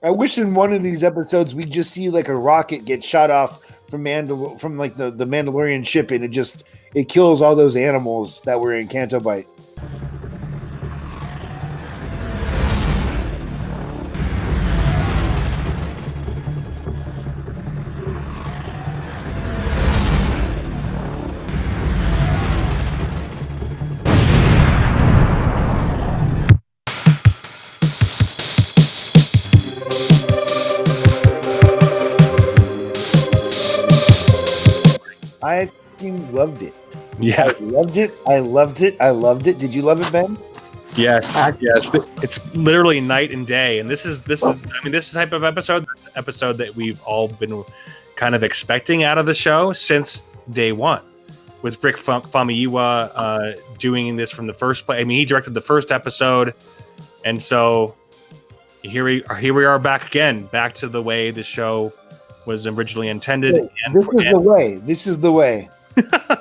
I wish in one of these episodes we just see like a rocket get shot off from like the Mandalorian ship, and it kills all those animals that were in Canto Bight. I fucking loved it. Yeah. I loved it. I loved it. I loved it. Did you love it, Ben? Yes. It's literally night and day, and this is I mean, this type of episode, this episode that we've all been kind of expecting out of the show since day one, with Rick Famuyiwa doing this from the first play. I mean, he directed the first episode, and so here we are back again, back to the way the show was originally intended. The way. This is the way.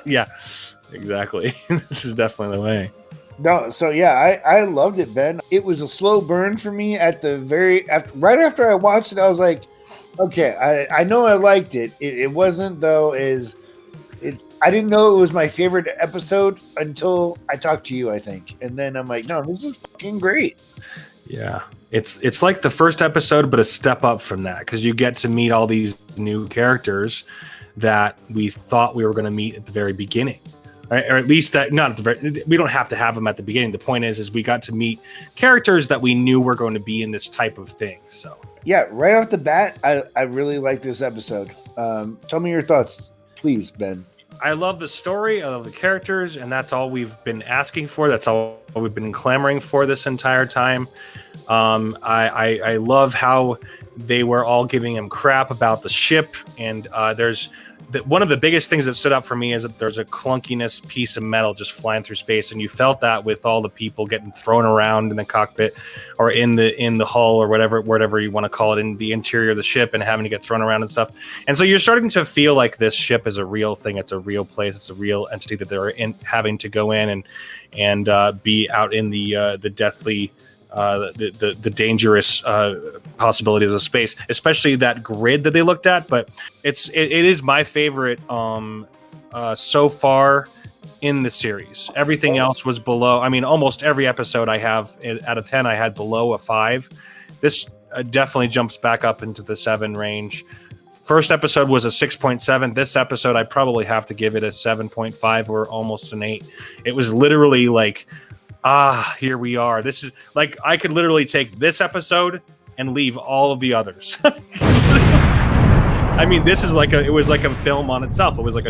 Yeah, exactly. This is definitely the way. No, so yeah, I loved it, Ben. It was a slow burn for me at the right after I watched it. I was like, okay, I know I liked it. It wasn't though I didn't know it was my favorite episode until I talked to you, I think, and then I'm like, no, this is fucking great. Yeah, it's like the first episode, but a step up from that, because you get to meet all these new characters that we thought we were going to meet at the very beginning, right? Or at least that not at the very. We don't have to have them at the beginning. The point is we got to meet characters that we knew were going to be in this type of thing. So yeah, right off the bat, I really like this episode. Tell me your thoughts, please, Ben. I love the story. I love the characters, and that's all we've been asking for. That's all we've been clamoring for this entire time. I love how they were all giving him crap about the ship, and one of the biggest things that stood out for me is that there's a clunkiness piece of metal just flying through space, and you felt that with all the people getting thrown around in the cockpit or in the hull or whatever you want to call it, in the interior of the ship, and having to get thrown around and stuff. And so you're starting to feel like this ship is a real thing. It's a real place. It's a real entity that they're having to go in and be out in the deathly. The dangerous possibilities of space, especially that grid that they looked at. But it is my favorite so far in the series. Everything else was below. I mean, almost every episode I have out of 10, I had below a 5. This definitely jumps back up into the 7 range. First episode was a 6.7. This episode, I probably have to give it a 7.5 or almost an 8. It was literally like, here we are. This is like, I could literally take this episode and leave all of the others. I mean, it was like a film on itself. It was like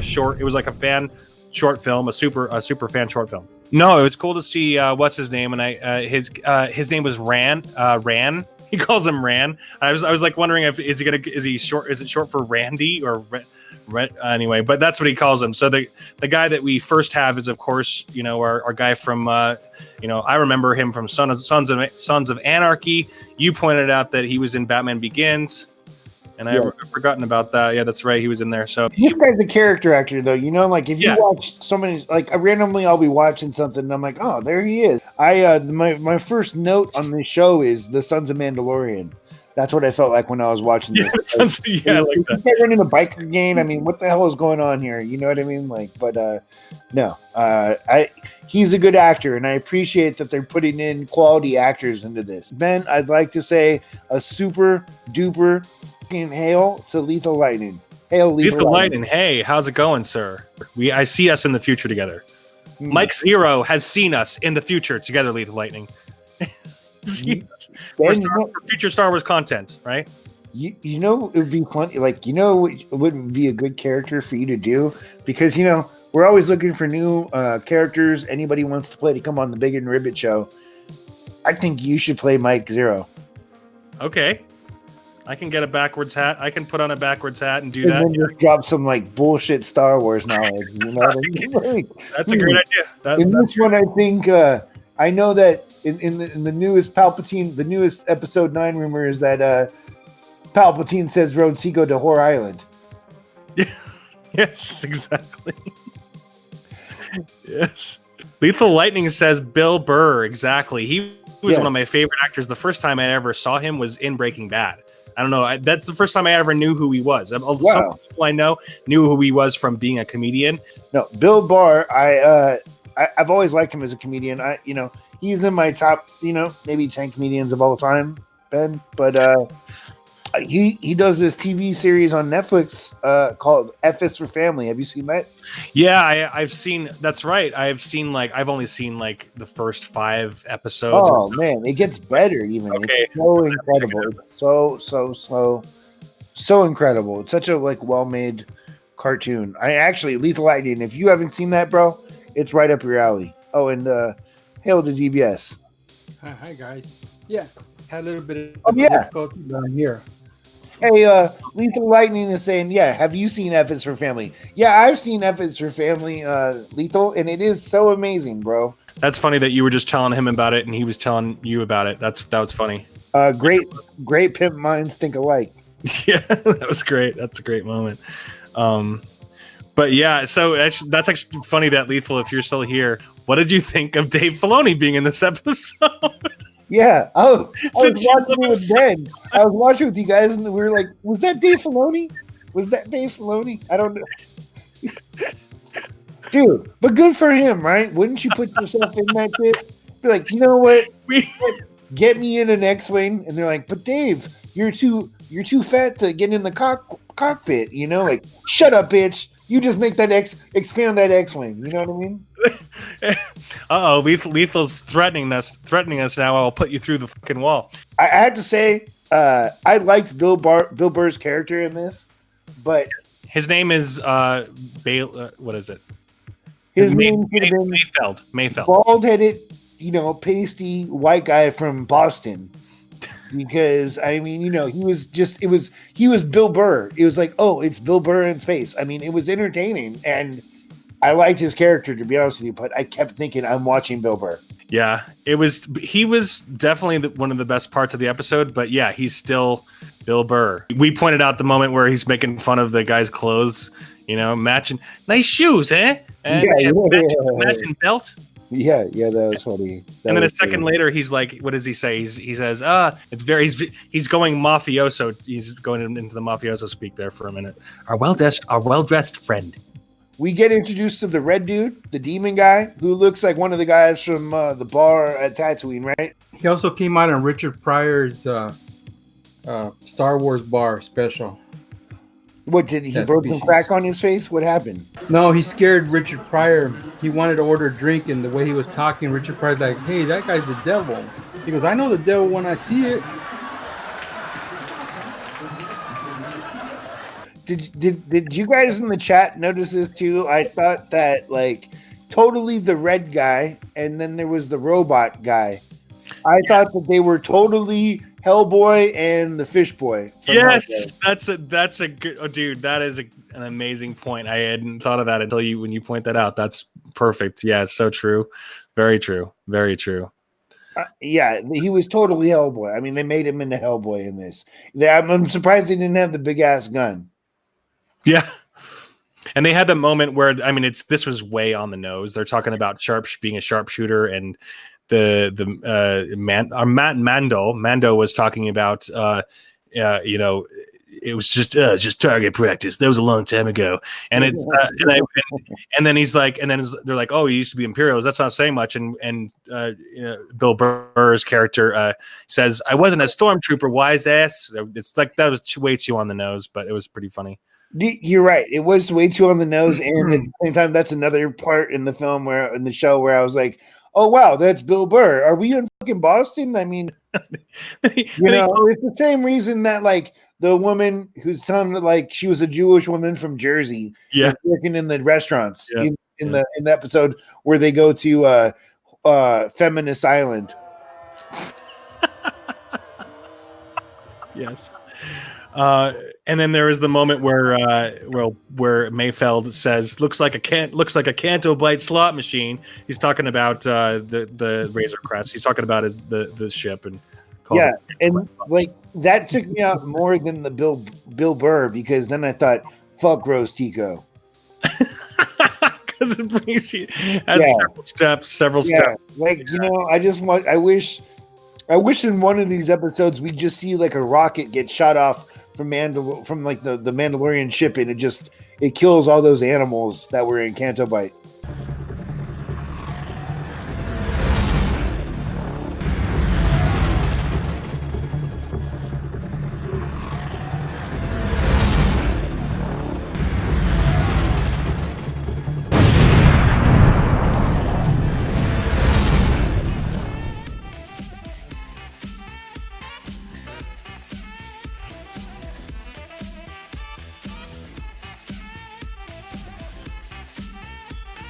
a fan short film, a super fan short film. No, it was cool to see what's his name, and his name was Ran. He calls him Ran. I was like wondering is it short for Randy or anyway, but that's what he calls him. So the guy that we first have is, of course, our guy from I remember him from Sons of Anarchy. You pointed out that he was in Batman Begins, and I've forgotten about that. Yeah, that's right, he was in there. So this guy's a character actor, though. Like if you watch so many, like randomly, I'll be watching something, and I'm like, oh, there he is. My first note on this show is the Sons of Mandalorian. That's what I felt like when I was watching this. Yeah, like that. They're running a biker gang. I mean, what the hell is going on here? You know what I mean? He's a good actor, and I appreciate that they're putting in quality actors into this. Ben, I'd like to say a super duper hail to Lethal Lightning. Hail Lethal Lightning. Hey, how's it going, sir? I see us in the future together. Mike Zero has seen us in the future together, Lethal Lightning. For future Star Wars content, right? You know, it would be funny. It would be a good character for you to do, because we're always looking for new characters. Anybody wants to play to come on the Big and Ribbit show. I think you should play Mike Zero. Okay, I can get a backwards hat. I can put on a backwards hat and do and that. Then just drop some bullshit Star Wars knowledge. That's a great idea. This one, I think I know that in the newest Palpatine, the newest Episode 9 rumor is that Palpatine says Road Seago to Whore Island. Yes, exactly. Yes. Lethal Lightning says Bill Burr. Exactly. He He was one of my favorite actors. The first time I ever saw him was in Breaking Bad. I don't know. That's the first time I ever knew who he was. Some people I know knew who he was from being a comedian. No, Bill Burr. I've always liked him as a comedian. He's in my top, maybe 10 comedians of all time, Ben. But he does this TV series on Netflix called F is for Family. Have you seen that? Yeah, I've seen. That's right. I've only seen like the first 5 episodes. Oh man, it gets better even. Okay. It's so incredible. It's so incredible. It's such a well-made cartoon. Lethal Lightning. If you haven't seen that, bro, it's right up your alley. Oh, and hail to DBS. Hi guys. Yeah, had a little bit of difficulty down here. Hey, Lethal Lightning is saying, have you seen F is for Family? Yeah, I've seen F is for Family, Lethal, and it is so amazing, bro. That's funny that you were just telling him about it and he was telling you about it. That was funny. Great pimp minds think alike. Yeah, that was great. That's a great moment. But yeah, so that's actually funny that Lethal, if you're still here, what did you think of Dave Filoni being in this episode? Yeah. Oh, I was watching it with Ben. I was watching with you guys, and we were like, "Was that Dave Filoni? Was that Dave Filoni?" I don't know, dude. But good for him, right? Wouldn't you put yourself in that shit? Be like, you know what? Get me in an X-wing, and they're like, "But Dave, you're too fat to get in the cockpit." Like, shut up, bitch. You just make that expand that X-wing. You know what I mean? Uh-oh, Lethal's threatening us now. I'll put you through the fucking wall. I have to say, I liked Bill Burr's character in this, but his name is what is it? His name could have been Mayfeld. Bald-headed, pasty white guy from Boston. Because he was Bill Burr. It was like, oh, it's Bill Burr in space. It was entertaining, and I liked his character, to be honest with you. But I kept thinking, I'm watching Bill Burr. Yeah, he was definitely one of the best parts of the episode. But yeah, he's still Bill Burr. We pointed out the moment where he's making fun of the guy's clothes. Matching nice shoes, eh? And matching belt. Yeah, that was funny. And then a second later, he's like, what does he say? He says, he's going mafioso. He's going into the mafioso speak there for a minute. Our well-dressed friend. We get introduced to the red dude, the demon guy, who looks like one of the guys from the bar at Tatooine, right? He also came out on Richard Pryor's Star Wars bar special. What, did he broke some crack on his face? What happened? No, he scared Richard Pryor. He wanted to order a drink, and the way he was talking, Richard Pryor's like, "Hey, that guy's the devil." He goes, "I know the devil when I see it." Did you guys in the chat notice this too? I thought that totally the red guy, and then there was the robot guy. I thought that they were totally Hellboy and the Fish Boy. Yes, Hellboy. That's a good dude. That is an amazing point. I hadn't thought of that until when you point that out. That's perfect. Yeah, it's so true. Very true. Very true. Yeah, he was totally Hellboy. They made him into Hellboy in this. I'm surprised they didn't have the big ass gun. Yeah. And they had the moment where this was way on the nose. They're talking about being a sharpshooter, and Mando was talking about it was just target practice. That was a long time ago, and it's and then he's like, and then they're like, oh, he used to be Imperials. That's not saying much. And Bill Burr's character says, I wasn't a stormtrooper, wise ass. It's like that was way too on the nose, but it was pretty funny. You're right. It was way too on the nose, and at the same time, that's another part in the film in the show where I was like, oh wow, that's Bill Burr. Are we in fucking Boston? It's the same reason that the woman who sounded like she was a Jewish woman from Jersey, working in the restaurants in the episode where they go to Feminist Island. Yes. And then there is the moment where Mayfeld says, looks like a Canto Bight slot machine. He's talking about the Razor Crest. He's talking about the ship, and that took me out more than the Bill Burr, because then I thought, fuck Rose Tico. Because it brings you several steps. I wish I wish in one of these episodes we just see like a rocket get shot off from like the Mandalorian ship, and it kills all those animals that were in Canto Bight.